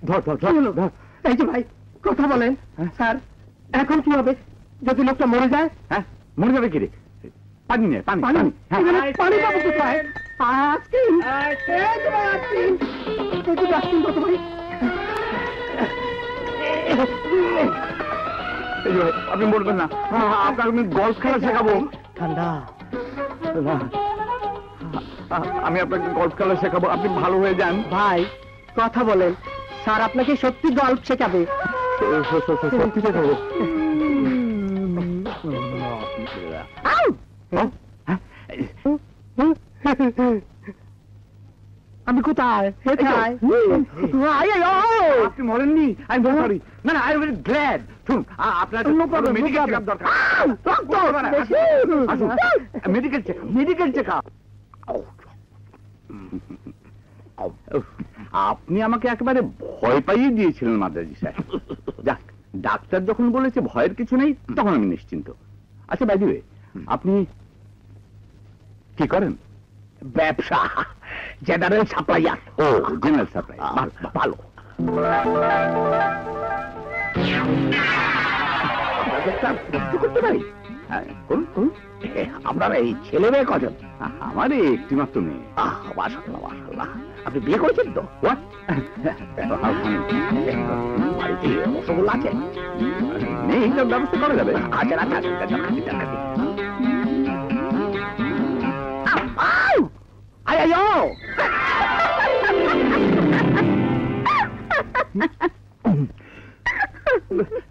ধর ধর ধর। এই যে ভাই কথা বলেন স্যার, এখন কি হবে যদি লোকটা মরে যায়? হ্যাঁ, মরে যাবে কি রে? পানি নে, পানি পানি পানি। পানি পাবো কোথায়? আইসক্রিম, এই যে ভাই আইসক্রিম, এই যে আইসক্রিম কত ভাই? এই যে ভাই, আপনি মরবেন না, আপনাকে আমি গলফ খেলা শেখাবো। ঠান্ডা না, আমি আপনাকে গলফ খেলা শেখাবো, আপনি ভালো হয়ে যান। ভাই কথা বলেন, স্যার আপনাকে সত্যি গল্প শেখাবে। সত্যি শেখাবো। আমি কোথায়? আপনি মরেননি? I am sorry. না না, আই এম ভেরি গ্ল্যাড। শুনুন, আপনার মেডিকেল চেকআপ দরকার। Medical checkup. আপনি আমাকে একেবারে ভয় পাইয়ে দিয়েছিলেন মাদ্রাজি সাহেব। যাক, ডাক্তার যখন বলেছে ভয়ের কিছু নেই, তখন আমি নিশ্চিন্ত। আচ্ছা বাই দ্য ওয়ে, আপনি কি করেন? ব্যবসা, জেনারেল সাপ্লাইয়ার। ও, জেনারেল সাপ্লাই, ভালো। করতে পারি? হ্যাঁ, করুন করুন। আপনার এই ছেলে মেয়ে কজন? আমার একটি মাত্র মেয়ে। মাশাআল্লাহ মাশাআল্লাহ। আপনি বিয়ে করেছেন তো? হোয়াট? বাড়িতে রসগোল্লা আছে? নেই, তার ব্যবস্থা করা যাবে। আচ্ছা আচ্ছা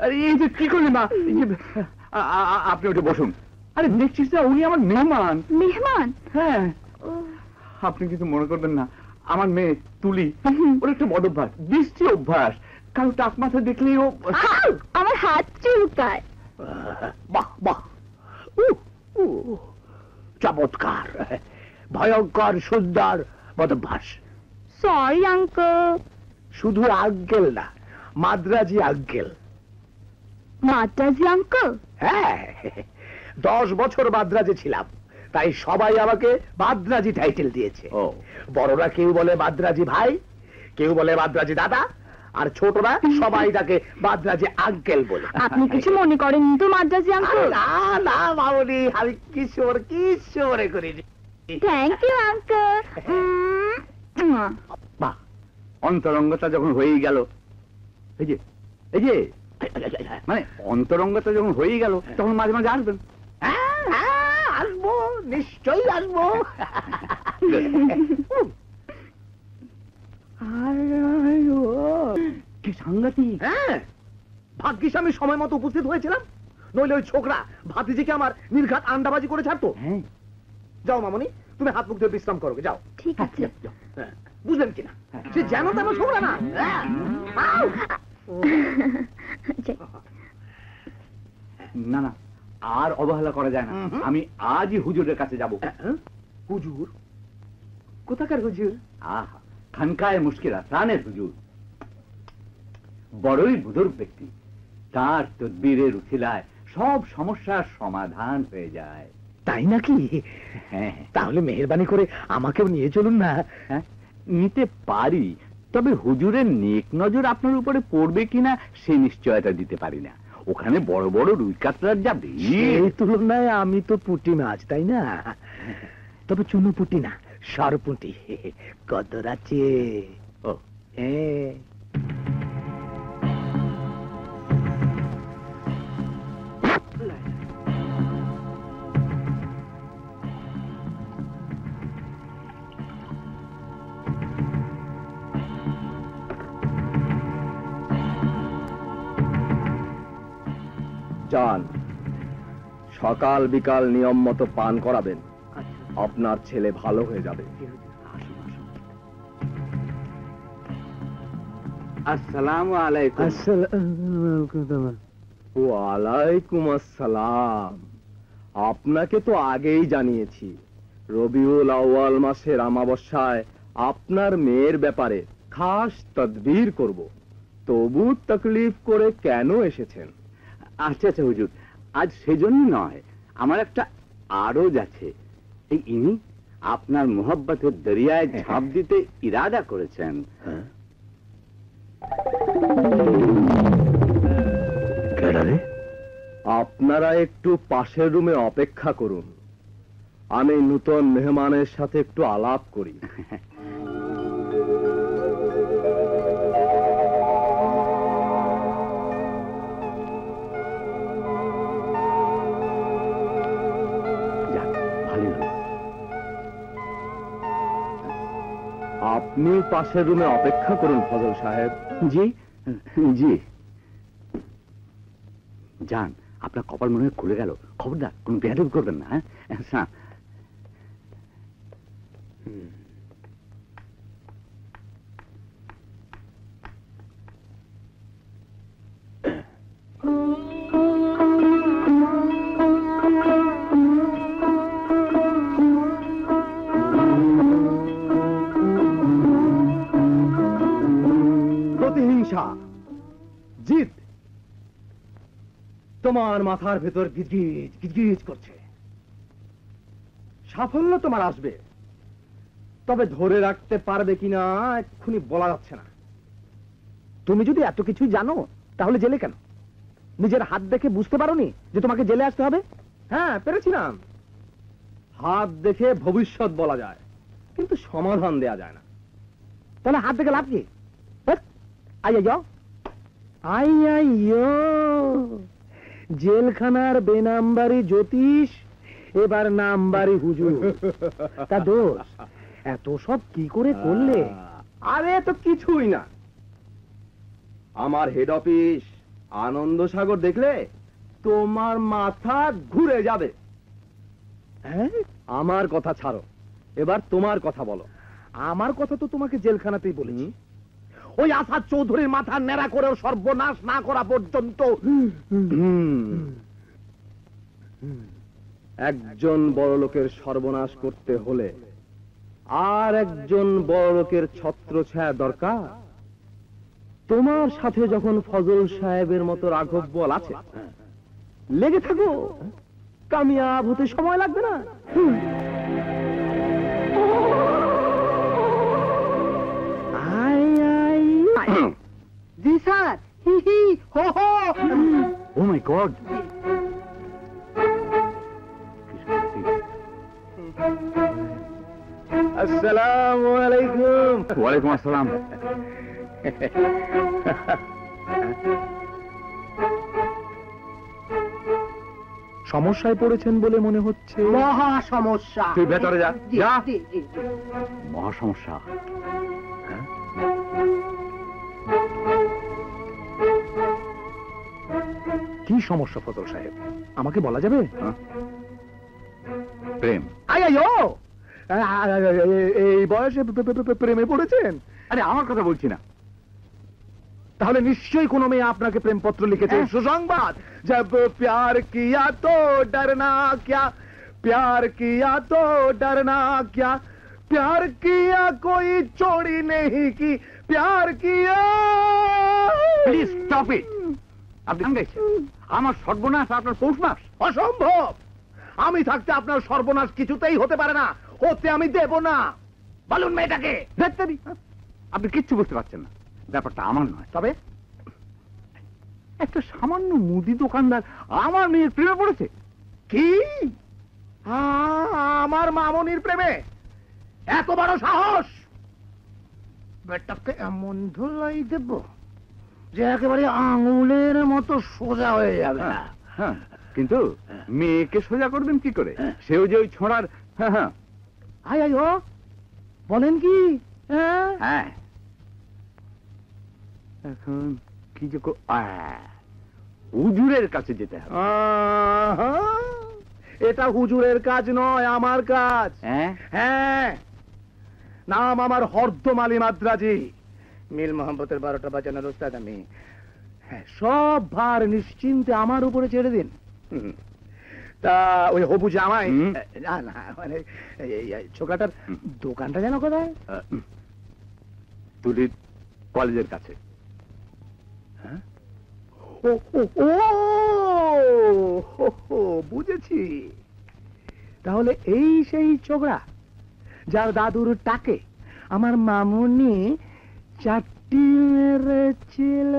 আরে এই যে কি করলেন মা? আপনি ওটা বসুন। আরে দেখছিস না, উনি আমার মেহমান। মেহমান? হ্যাঁ। আপনি কিছু মনে করবেন না, আমার মেয়ে তুলি, ওর একটা বদ অভ্যাস, বৃষ্টি অভ্যাস। কারো টাক মাথা দেখলেই ও আমার হাত চুলকায়। বাহ বাহ, চমৎকার, ভয়ঙ্কর সুন্দর বদভ্যাস। Sorry uncle. শুধু আঙ্কেল না, মাদ্রাজি আঙ্কেল। মাদ্রাজি আঙ্কেল? হ্যাঁ, 10 বছর মাদ্রাজে ছিলাম, তাই সবাই আমাকে মাদ্রাজি টাইটেল দিয়েছে। ও, বড়রা কেউ বলে মাদ্রাজি ভাই, কেউ বলে মাদ্রাজি দাদা, আর ছোটরা সবাই তাকে মাদ্রাজি আঙ্কেল বলে। আপনি কিছু মনে করেন তো মাদ্রাজি আঙ্কেল? না না মামনি, আমি কিছু মনে করিনি। Thank you uncle. বাহ, অন্তরঙ্গতা যখন হয়েই গেল, এই যে মানে অন্তরঙ্গতা যখন হয়েই গেল, তখন মাঝে মাঝে আসবেন। আসবো, নিশ্চয়ই আসবো। কি সাংঘাতিক! হ্যাঁ, ভাগ্যিস আমি সময় মতো উপস্থিত হয়েছিলাম, নইলে ওই ছোকরা ভাতিজিকে আমার নির্ঘাত আন্ডাবাজি করে ছাড়তো। হ্যাঁ, যাও মামনি, তুমি হাত মুখ ধুয়ে বিশ্রাম করো, যাও। ঠিক আছে। হ্যাঁ, বুঝলেন কিনা? সে যেন তেন ছোকরা না। না না, আর অবহেলা করা যায় না। আমি আজই হুজুরের কাছে যাব। হুজুর? কোথাকার হুজুর? আহা, খানকায় মুশকিলা, প্রাণের হুজুর। বড়ই বুজুর্গ ব্যক্তি, তার তদবিরের উছিলায় সব সমস্যার সমাধান হয়ে যায়। তাই নাকি? হ্যাঁ, তাহলে মেহেরবানি করে আমাকেও নিয়ে চলুন না। হ্যাঁ, নিতে পারি, তবে হুজুরের নেক নজর আপনার উপরে পড়বে কিনা সে নিশ্চয়তা দিতে পারি না। ওখানে বড় বড় রুই কাতলার যা এই তুলনায় আমি তো পুঁটি মাছ, তাই না? তবে চুনো পুঁটি না, সরপুঁটি। কদর আছে। ও, হ্যাঁ। যান, সকাল বিকাল নিয়ম মতো পান করাবেন, আপনার ছেলে ভালো হয়ে যাবে। আসসালামু আলাইকুম। ওয়ালাইকুম আসসালাম। আপনাকে তো আগেই জানিয়েছি, রবিউল আউয়াল মাসের আমাবস্যায় আপনার মেয়ের ব্যাপারে খাস তদবির করব। তবু তকলিফ করে কেন এসেছেন? আচ্ছা আচ্ছা হুজুর, আজ সেজন্য নয়, আমার একটা আরজ আছে। এই ইনি আপনার মোহব্বতের দরিয়ায় ঝাঁপ দিতে ইরাদা করেছেন। আপনারা একটু পাশের রুমে অপেক্ষা করুন, আমি নূতন মেহমানের সাথে একটু আলাপ করি। যাক, ভালোই হলো। আপনি পাশের রুমে অপেক্ষা করুন ফজল সাহেব। জি জি। যান, আপনার কপাল মনে হয় খুলে গেল। খবরদার কোন বেয়াদবি করবেন না। হ্যাঁ, প্রতিহিংসা, জিদ তোমার মাথার ভেতর গিজগিজ গিজগিজ করছে। সাফল্য তোমার আসবে, তবে ধরে রাখতে পারবে কিনা এক্ষুনি বলা যাচ্ছে না। তুমি যদি এত কিছু জানো তাহলে জেলে কেন? নিজের হাত দেখে বুঝতে পারোনি যে তোমাকে জেলে আসতে হবে? হ্যাঁ, পেরেছিলাম। হাত দেখে ভবিষ্যৎ বলা যায়, কিন্তু সমাধান দেয়া যায় না। তাহলে হাত দেখে লাভ কি? আইয়া আইয়া জেলখানার বেনামবারি জ্যোতিষ, এবার নামবারি হুজুর। তা দোষ এত সব কি করে করলে? আরে তো কিছুই না। আমার হেড অফিস আনন্দ সাগর দেখলে তোমার মাথা ঘুরে যাবে। হ্যাঁ, আমার কথা ছাড়ো, এবার তোমার কথা বলো। আমার কথা তো তোমাকে জেলখানাতেই বলেছি। ওই আসাদ চৌধুরীর মাথা ন্যাড়া করে সর্বনাশ না করা পর্যন্ত। একজন বড় লোকের সর্বনাশ করতে হলে আর একজন বড় লোকের ছত্রছায়া দরকার। তোমার সাথে যখন ফজল সাহেবের মতো রাঘব বল আছে, লেগে থাকো, কামিয়াব হতে সময় লাগবে না। জি স্যার, হি হি হো হো। ও মাই গড। আসসালামু আলাইকুম। ওয়ালাইকুম আসসালাম। সমস্যায় পড়েছেন বলে মনে হচ্ছে। মহা সমস্যা। তুই ভেতরে যা, যা। জি, জি, জি। মহা সমস্যা। কি সমস্যা ফজল সাহেব, আমাকে বলা যাবে? প্রেম। এই বয়সে প্রেমে পড়েছেন? আরে আমার কথা বলছি না। তাহলে নিশ্চয়ই কোনো মেয়ে আপনাকে প্রেমপত্র লিখেছে। সুসংবাদ, জব প্যার কিয়া তো ডরনা ক্যা, প্যার কিয়া তো ডরনা ক্যা, প্যার কিয়া কোই চোরি নেহি কি, প্যার কিয়া। Please stop it. আপনি গান গাইছেন। আমার সর্বনাশ আপনার পৌষমাস। অসম্ভব। আমি থাকতে আপনার সর্বনাশ কিছুতেই হতে পারে না, হতে আমি দেব না। বলুন মেয়েটাকে। ধ্যাত্তেরি, আপনি কিচ্ছু বুঝতে পারছেন না। ব্যাপারটা আমার নয়। তবে একটা সামান্য মুদি দোকানদার আমার মেয়ের প্রেমে পড়েছে। কি? আমার মামনির প্রেমে এত বড় সাহস? বেটাকে এমন ধুলাই দেব যে একেবারে আঙুলের মতো সোজা হয়ে যাবে। হ্যাঁ, কিন্তু মেয়েকে সোজা করবেন কি করে? সেও যে ওই ছোঁড়ার। হ্যাঁ হ্যাঁ। আয় আয় ও, বলেন কি? হ্যাঁ, হ্যাঁ, এখন কি যে হুজুরের কাছে যেতে হবে। আহা, এটা হুজুরের কাজ নয়, আমার কাজ। হ্যাঁ, হ্যাঁ, নাম আমার হরদম আলী মাদ্রাজি, মিল মোহাম্মতের 12টা বাজানোর ওস্তাদ আমি। হ্যাঁ, সব ভার নিশ্চিন্তে আমার উপরে ছেড়ে দিন। তা ওই হবু জামাই, না না মানে এই ছোকরাটার দোকানটা যেন কোথায়? তুলির কলেজের কাছে। ও ও ও, বুঝেছি। তাহলে এই সেই ছোকরা যার দাদুর টাকে আমার মামুনি চাটি মেরেছিল।